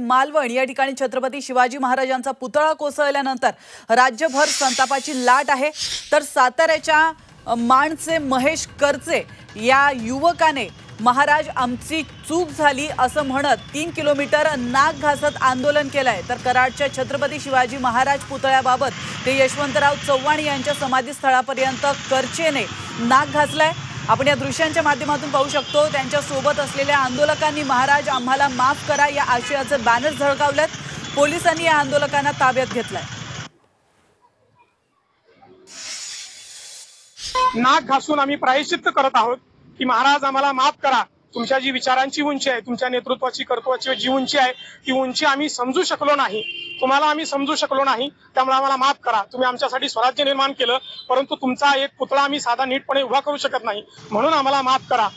मालवण या ठिकाणी छत्रपती शिवाजी महाराजांचा पुतळा कोसळल्यानंतर राज्यभर संतापाची लाट आहे। तर साताऱ्याच्या माणचे महेश करचे या युवकाने महाराज आमची चूक झाली असं म्हणत 3 किलोमीटर नाक घासत आंदोलन केलंय। तर कराडच्या छत्रपती शिवाजी महाराज पुतळ्याबाबत ते यशवंतराव चव्हाण यांच्या समाधीस्थळापर्यंत करचेने नाक घासलाय। आपण या दृश्यांच्या माध्यमातून पाहू शकतो त्यांच्या सोबत असलेल्या आंदोलकांनी महाराज आम्हाला माफ करा या आशयाचे बॅनर झळकावलेत। पोलिसांनी या आंदोलकांना ताब्यात घेतलंय। नाक घासून आम्ही प्रायश्चित्त करत आहोत की महाराज आम्हाला माफ करा। तुमच्या जी विचारांची उंची आहे, तुमच्या नेतृत्वाची कर्तृत्वाची जी उंची आहे ती उंची आम्ही समजू शकलो नाही, तुम्हाला आम्ही समजू शकलो नाही, त्यामुळे आम्हाला माफ करा। तुम्ही आमच्यासाठी स्वराज्य निर्माण केलं, परंतु तुमचा एक पुतळा आम्ही साधा नीटपणे उभा करू शकत नाही, म्हणून आम्हाला माफ करा।